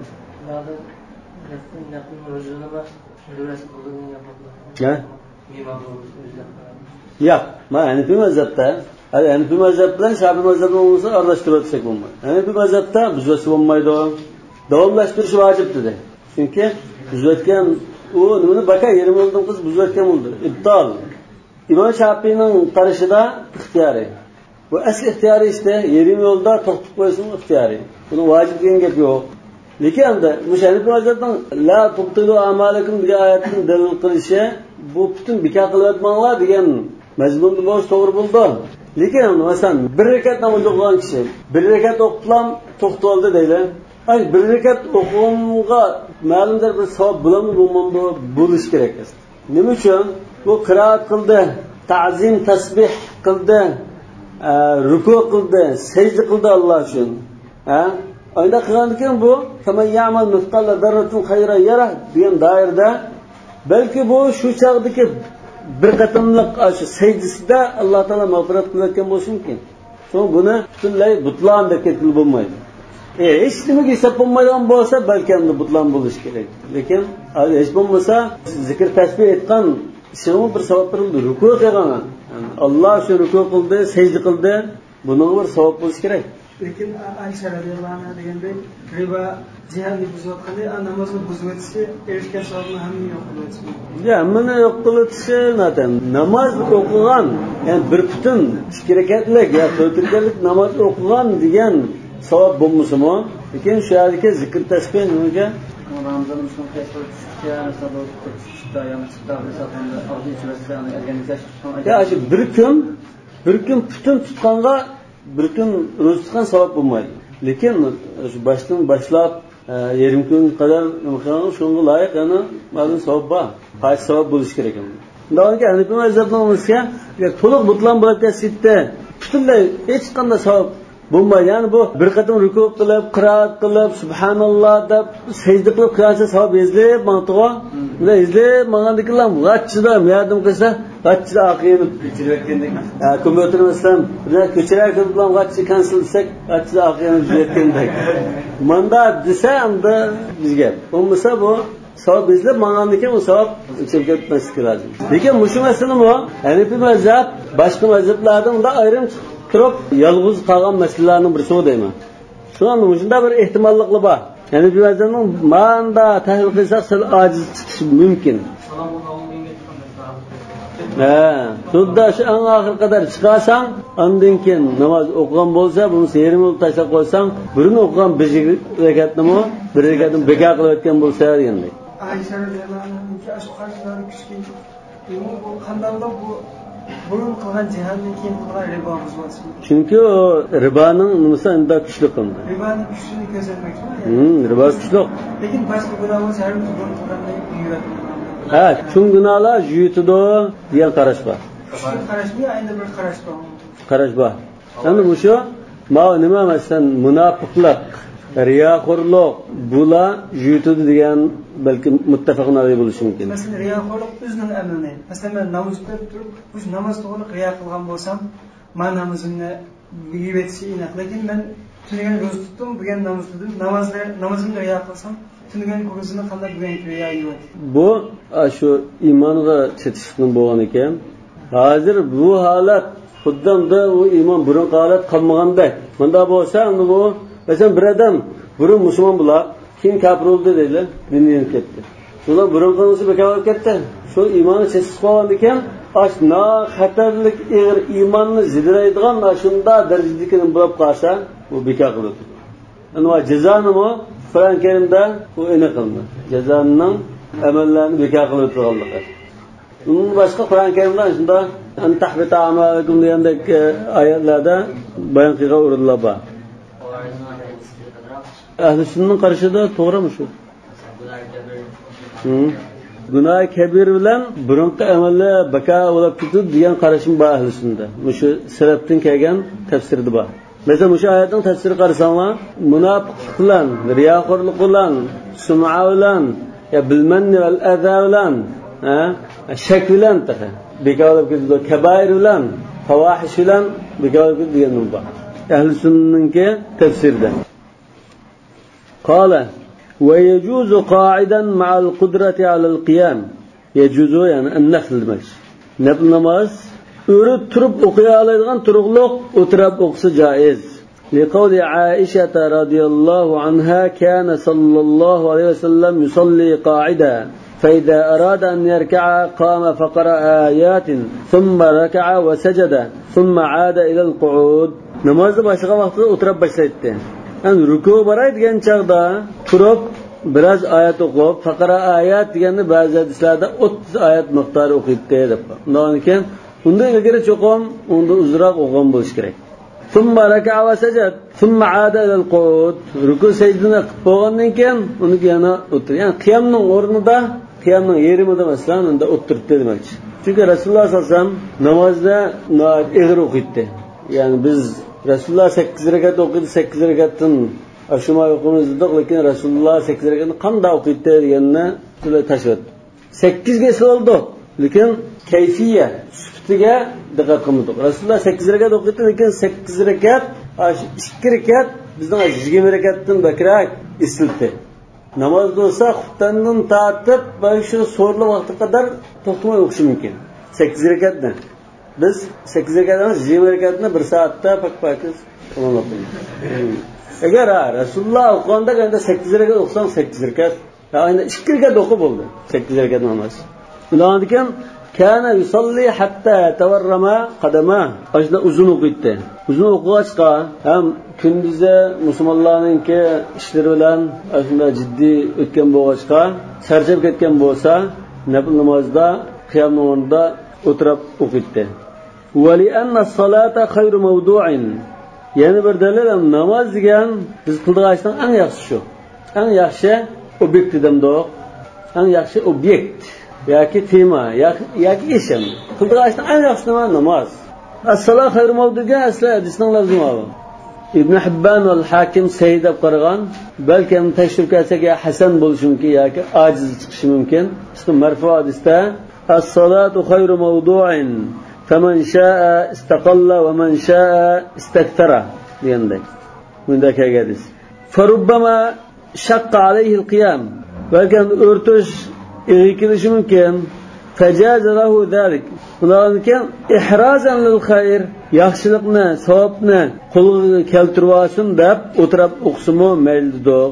Yo'q, mana Hanifi mazhabda, Hanifi mazhab bilan Shafiy mazhabi bo'lsa aralashtirib o'tsak bo'lmaydi. Hanifi mazhabda buzvasi bo'lmaydi. Davomlashtirish vojib dedi. Chunki buzvatgan u nimani baka yerim oldim qiz buzvatgan bo'ldi. Ibtol. İmam Shafi'ning qarashida ixtiyoriy. Bu asli ixtiyoriy işte yerim yo'lda to'xtab qo'ysin ixtiyoriy. Buni vojib degan gap yo'q. lekin endi o'shani mazhabdan la tubtilu amalakum degan oyatning dalil qilishi bu butun bekor qilyapmanlar degan mazmunda bo'lish to'g'ri bo'ldi. Lekin masalan bir rakat namoz o'qigan kishi bir rakat o'qiblam to'xtab oldi deydi. Ay bir rakat o'qiganga ma'lum bir savob bo'lmaydi, bo'lish kerak. Nima uchun? Bu qiroat qildi, ta'zim tasbih qildi, ruku qildi, sajda qildi Alloh uchun. Ayda qilgandan bu kama ya'mal mithqala darratin khayran yara degan doirada balki bu shu chaqdagi bir qatimliq shu sajdasida Alloh taolo mag'firat qilayotgan bo'lishi mumkin. So'ng buni butunlay butlon deb ketib bo'lmaydi. Hech nimaga hisob bo'lmaydigan bo'lsa balki endi butlon bo'lishi kerak. Lekin hech bo'lmasa zikr tasbih etgan ishini bir savob berildi. Ruku qilgan. Alloh shu ruku qildi, sajda qildi. Buning bir savob bo'lishi kerak. Lekin Aisha radhiyallohu anha degandek riba jihadni buzayotganda namozni buzib o'tishi erishgan savobni hamma yo'q qilib o'tishi. Ya, mana yo'q qilib o'tishi nadan namoz o'qigan, ya'ni bir butun 2 rakatlik ya 4 rakatlik namoz o'qigan degan savob bo'lmasimi? Lekin shu yerga zikr tasbih nimaga? Ramazon uchun qasr tushishga, sabab tutishda, yana chiqarishda, orzu chirasini organizatsiya. Ya, shu bir kun butun tutganga bir kun ro'za tutgan savob bo'lmaydi. Lekin shu boshdan boshlab yarim kun qadar nima qilgan shunga loyiq yana ma'lum savob bor. Qaysi savob bo'lishi kerak endi. Undan keyin Hanifiy mazhabning o'zga to'liq butlon bo'lib ketsa, butunlay hech qanday savob bo'lmaydi. Ya'ni bu bir qatim ruku qilib, qiroat qilib, subhanalloh deb sajda qilib qilsa savob izlab, maqtag'a. Buni izlab maqandikilar g'achchida yardım qilsa, g'achchida aqiyim kechirayotgandek. Kompyuter masalan, bular ko'chirayotgan bilan g'achchi cancel desak, g'achchida aqiyim yurayotgandek. Manda desa endi bizga. Bo'lmasa bu savob izlab maqandikin u savob uchirga o'tmaslik lozim. Lekin mushu masalami? Hanifiy mazhab boshqa mazhablardan unda ayrim turib yolg'iz qolgan masalalarning birisi deyman. Shundan shunda bir ehtimollikli bor. Ya'ni bu mazhabning manda tahlil qilsak sal ojiz chiqishi mumkin. Sudda shu eng oxir qadar chiqarsang, undan keyin namoz o'qigan bo'lsa, buni yarim yo'l tashlab qo'ysang, birini o'qigan bir rakatnimi, bir rakatni bekor qilib o'tgan bo'lsa degandek. Aisha radhiyallohu anha shu qarshilari kuchli. Bu qanday bu burun qilgan jihaddan keyin qilgan ribo buzilishi. Chunki riboning nimasi unda kuchli qildi. Riboning kuchini ko'rsatmoqchi. Ribo kuchli. Lekin boshqa gunoh bo'lsa har bir burun qilgandan yuradi. Chung gunohlar yutidi degan qarash bor. Qarash bu endi bir qarash bor. Qarash bor. Endi bu shu nima masalan munofiqlik, riyoxo'rlik bular yutidi degan balki muttafaqun alayhi bo'lishi mumkin. Masalan, riyoxo'rlik o'zining amrini. Masalan, men namoz o'qib turib, o'z namoz to'g'ri riyo qilgan bo'lsam, men namozimni yuvetishi aniq. Lekin men tunagan ro'za tutdim, bugun namoz o'qidim, namozimni riyo qilsam, tunagan ro'zani qanday bugun riyo yuvat. Bu shu iymonga chetishdan bo'lgan ekan. Hozir bu holat xuddamda u iymon burun holat qolmagandek. Bunda bo'lsa, unda bu masalan bir odam burun musulmon bo'lar, keyin kafir bo'ldi deydi, dindan ketdi. Ular burun qilsa bekor bo'lib ketdi. Shu iymonni chetsiz qolgan ekan, ashna xatarlik ig'ir iymonni zidraydigan shunda darajadagi bo'lib qolsa, bu bekor qiladi. Ana jazonimi Qur'on Karimda bu aniq qildi. Jazoning amallarni bekor qilib o'tirganligi. Bundan boshqa Qur'on Karimda shunda antahbita amalakum degandek oyatlarda bayon qilgan o'rinlar bor. Ahli sunnatning qarashida to'g'rimi shu? Gunoh kabir bilan burunqi amallar baka bo'lib ketdi degan qarashim bor ahli sunnatda. Shu salafdan kelgan tafsirda bor. Mesela shu oyatning tafsiri qarasanglar, munofiqlik bilan, riyoxo'rlik bilan, sum'a bilan, ya bilmanni val adha bilan, shak bilan beka bo'lib ketdi, kabair bilan, fawahish bilan beka bo'lib ketdi degan bor. Ahli sunnatning tafsirida. قال ويجوز قاعدا مع القدرة على القيام. يجوز يعني النفل المشي. نفل نماز أرد ترب أقيا عليها ترغلق وترب أقص جائز. لقول عائشة رضي الله عنها كان صلى الله عليه وسلم يصلي قاعدا فإذا أراد أن يركع قام فقرأ آيات ثم ركع وسجد ثم عاد إلى القعود. نماز باشغا وقت وترب بشيته. Yani ruku baray degan chaqda turib biraz oyat o'qib, faqara oyat deganni ba'zi hadislarda 30 oyat miqdori o'qiydi deb. Undan keyin unda ilgari cho'qim, unda uzroq o'qigan bo'lish kerak. Thumma raka'a va sajad, thumma 'ada ila al-qu'ud. Ruku sajdani qilib bo'lgandan keyin uni yana o'tir. Ya'ni qiyamning o'rnida, qiyamning yerimida masalan unda o'tirdi demakchi. Chunki Rasululloh sollallohu alayhi vasallam namozda ig'ir o'qiydi. Ya'ni biz Rasululloh 8 rakat o'qiydi, 8 rakatdan ashuma o'qimiz dedik, lekin Rasululloh 8 rakatni qanday o'qiydi deganni sizlar tashlat. 8 ga soldi, lekin kayfiya sifatiga diqqat qilmadik. Rasululloh 8 rakat o'qiydi, lekin 8 rakat, 2 rakat bizning 20 rakatdan bakrak istildi. Namoz bo'lsa xuftandan tortib va shu so'rli vaqtga qadar to'xtamay o'qish mumkin. 8 rakatdan. Biz 8 rakatdan 20 rakatni 1 soatda pak-pakiz tamomlab qo'yamiz. Agar Rasululloh o'qiganda 8 rakat o'qsang 8 rakat, endi 2 rakat o'qib bo'ldi. 8 rakat namoz. Ulardan keyin kana yusalli hatta tawarrama qadama. Ashna uzun o'qiydi. Uzun o'qig'achqa ham kunduzda musulmonlarningki ishlari bilan ashna jiddiy o'tgan bo'lg'achqa, charchab ketgan bo'lsa, nafl namozda qiyom o'rnida o'tirib o'qiydi. Va li anna as-salata khayru mawdu'in. Yana bir dalil namoz degan biz qildiqashdan eng yaxshi shu. Eng yaxshi obyekt demdoq, eng yaxshi obyekt yoki tema yoki ishim. Qildiqashdan eng yaxshi namoz. As-salat xayru mawdu'ga asli hadisning lafzi ma'lum. Ibn Hibban va al-Hakim sahih deb qaragan, balki tashrif qilsaga hasan bo'lishi mumkin yoki ojiz chiqishi mumkin. Ismi marfu hadisda as-salatu khayru mawdu'in faman sha'a istaqalla va man sha'a istakthara degandek. Bunda kelgadiz. Farubbama shaqqa alayhi al-qiyam. Balki o'rtish kilishi mumkin. Fajaza lahu zalik. Undan keyin ihrazan lil xayr, yaxshilikni, savobni qo'lga keltirib olsin deb o'tirib o'qisimi maylidir.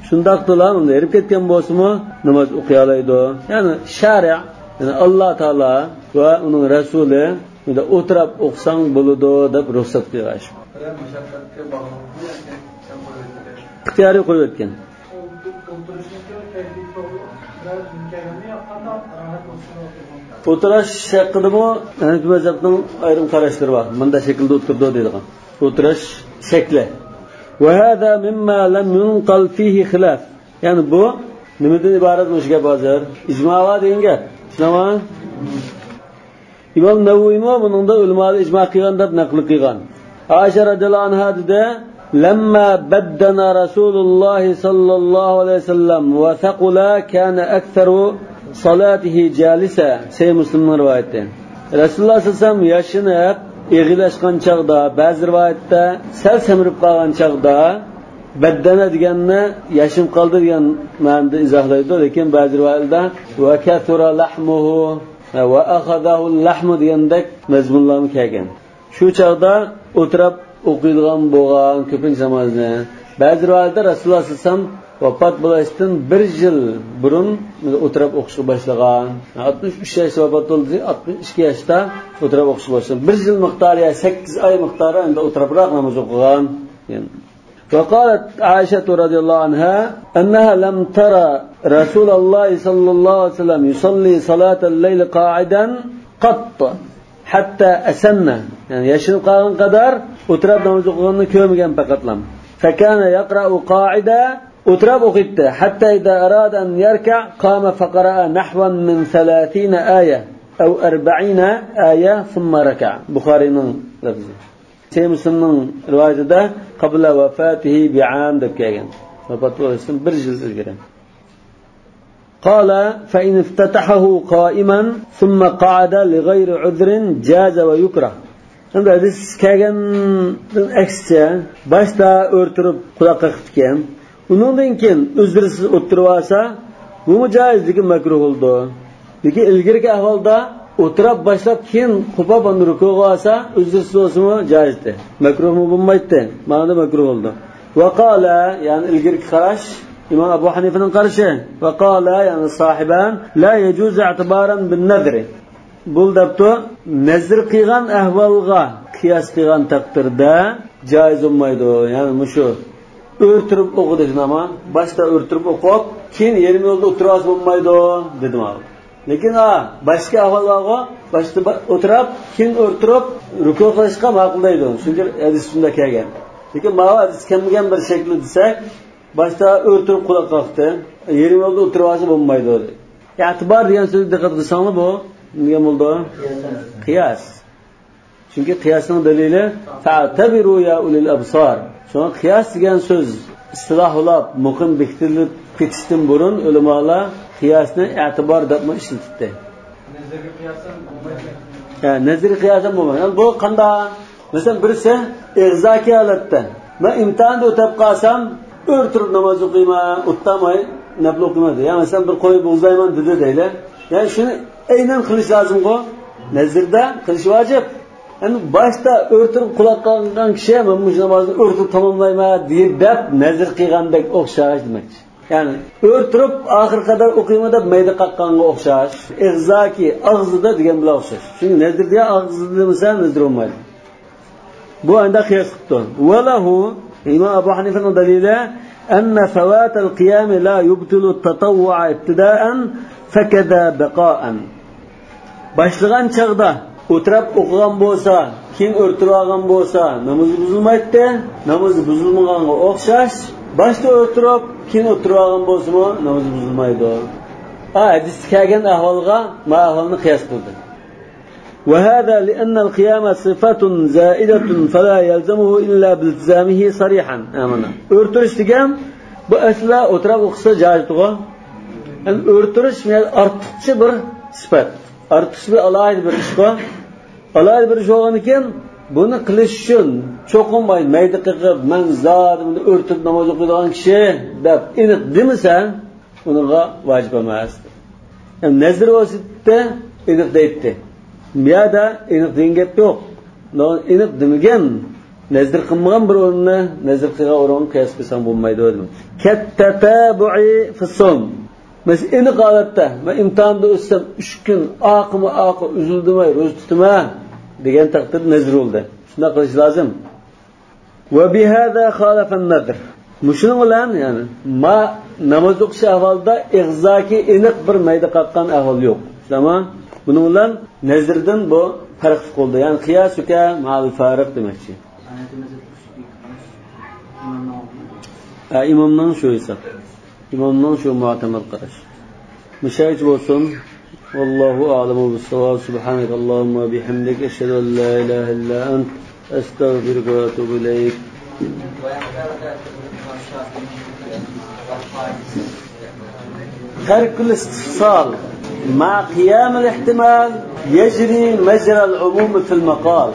Shundoq qilib, unda erib ketgan bo'lsa-mu, namoz o'qiy oladi. Ya'ni shari'a, ya'ni Alloh taolo va uning rasuli unda o'tirib o'qisang bo'ladi deb ruxsat qilgan. Ixtiyoriy qo'yib o'tgan. O'tirish shakldimi? Hanafi mazhabning ayrim qarashlari bor. Bunda shaklda o'tirdi deydigan. O'tirish shakli. Va hada mimma lam yunqal fihi xilaf. Ya'ni bu nimadan iborat bo'lishga hozir ijmo'va degan gap. Tushunaman? İmam Navaviy buningda ulamalar ijmo qilgan deb naql qilgan. Aisha radhiyallohu anha dedi: "Lamma baddana Rasululloh sallallohu alayhi vasallam wa thaqula kana aktharu salatihi jalisa." Sahih Muslimning rivoyati. Rasululloh sallallohu alayhi vasallam yashinib, eg'ilashgan chaqda, ba'zi rivoyatda sal samirib qolgan chaqda baddana deganni yashin qoldi degan ma'noda izohlaydi, lekin ba'zi rivoyatlarda va kathura lahmuhu va akhadahu al-lahmu degandek mazmunlarni kelgan. Shu chaqda o'tirib o'qiydigan bo'lgan ko'pincha namozni. Ba'zi rivoyatda Rasululloh sallallohu alayhi vasallam vafot bo'lishdan 1 yil burun o'tirib o'qishga boshlagan. 63 yoshda vafot bo'ldi, 62 yoshda o'tirib o'qishga boshlagan. 1 yil miqdori, 8 oy miqdori endi o'tiribroq namoz o'qigan. وقالت عائشة رضي الله عنها أنها لم ترى رسول الله صلى الله عليه وسلم يصلي صلاة الليل قاعدا قط حتى أسن. يعني يشن قاعدا قدر وتراب نماز قرآن كوميان فقطلم. فكان يقرأ قاعدا وتراب أخذت حتى إذا أراد أن يركع قام فقرأ نحوا من 30 آية أو 40 آية ثم ركع. بخاري لفظ. Sahih Muslimning rivoyatida qabla vafatihi bi'am deb kelgan. Vafot bo'lishdan 1 yil ilgari. Qala fa in iftatahahu qa'iman thumma qa'ada li ghayri 'udhrin jaza wa yukrah. Endi hadis kelgandan aksicha boshda o'rtirib quloqqa qitgan. Undan keyin uzrsiz o'tirib olsa, bu joizligi makruh bo'ldi. Lekin ilgirgi ahvolda o'tirib boshlab keyin qo'pab rukuga olsa uzrsiz bo'lsa-mu joizdir. Makruhmi bo'lmaydi. Ma'noda makruh bo'ldi. Va qala, ya'ni ilgirgi qarash İmam Abu Hanifa'nın qarashi. Va qala, ya'ni sohiban la yajuz i'tibaran bin nadr. Bu dabto nazr qilgan ahvolga qiyos qilgan taqdirda joiz bo'lmaydi. Ya'ni mushu o'rtirib o'qidik nima. Boshda o'rtirib o'qib, keyin yarim yo'lda o'tirib bo'lmaydi dedim abi. Lekin boshqa ahvolga boshda o'tirib, keyin o'rtirib ruku qilishga ma'qullaydi. Chunki hadis shunda kelgan. Lekin mana hadis kelmagan bir shakli desak, boshda o'rtirib quloq qoqdi, yarim yo'lda o'tirib bo'lmaydi. E'tibor degan so'zni diqqat qilsangiz bu nima bo'ldi? Qiyas. Chunki qiyasning dalili ta'tabiru ya ulil absar. Shuni qiyas degan so'z istilohlab muqim bekitilib ketishdan burun ulamolar qiyasni e'tibor deb ishlatdi. Nazarga qiyasdan bo'lmaydi. Nazarga qiyasdan bo'lmaydi. Bu qanday? Masalan, birisi ig'zoki holatda. Men imtihonda o'tab qolsam, o'rtirib namoz o'qiyman, o'ttamay nafl o'qimaydi. Ya'ni masalan bir qo'y bo'g'zayman dedi deydi. Ya'ni shuni aynan qilish lozim-ku. Nazarda qilish vojib. Yani başta o'rtirib quloq qoqqan kishi men bu namozni o'rtirib tamomlayman deb nazar qilgandek o'xshash demakchi. Ya'ni o'rtirib oxir qadar o'qiyman deb mayda qoqqanga o'xshash, ig'zoki og'zida degan bilan o'xshash. Chunki nazarda og'zida demasa nazar bo'lmaydi. Bu anda qiyos qildi. Valahu Imom Abu Hanifaning dalili anna fawat al-qiyam la yubtilu at-tatawwu' ibtida'an fakada baqa'an. Başlagan chaqda o'tirib o'qigan bo'lsa, keyin o'rtirib olgan bo'lsa, namoz buzilmaydi. Namoz buzilmaganga o'xshash. Boshda o'tirib, keyin o'tirib olgan bo'lsa-mu, namoz buzilmaydi. Hadis kelgan ahvolga ma ahvolni qiyos qildi. Wa hada li'anna al-qiyama sifatun za'idatun fala yalzamuhu illa biltizamihi sarihan. Amana. O'rtirish degan bu asla o'tirib o'qisa joizdir. Yani o'rtirish ortiqcha bir sifat. Ortiqcha bir alohida bir ish bor. Alayda bir ish bo'lgan ekan, buni qilish uchun cho'qinmay mayda qilib, men zodimni o'rtib namoz o'qiydigan kishi deb aniq demasa, unga vojib emas. Yani nazar vositda aniq deydi. Miyada aniq degan gap yo'q. Aniq demagan, nazar qilmagan bir o'rinni nazar qilgan o'rin qiyos qilsam bo'lmaydi dedim. Kattatabu'i fi sawm. Mes aniq holatda men imtihonda o'tsam 3 kun oqimi uzildimay ro'za tutma degan taqdir nazr bo'ldi. Shunda qilish lozim. Va bihada khalafa an-nadr. Mushuning bilan ya'ni ma namoz o'qish ahvolida ig'zoki aniq bir mayda qaqqan ahvol yo'q. Tamam? Buning bilan nazrdan bu farq qildi. Ya'ni qiyasuka ma'al fariq demakchi. İmamdan shu esa. İmamdan shu mu'tamad qarash. Müşahid bo'lsin. Vallohu a'lamu bis-savab. Subhanakallahumma bihamdik ashhadu an la ilaha illa ant astaghfiruka va atubu ilayk. ترك الاستفصال مع قيام الاحتمال يجري مجرى العموم في المقال.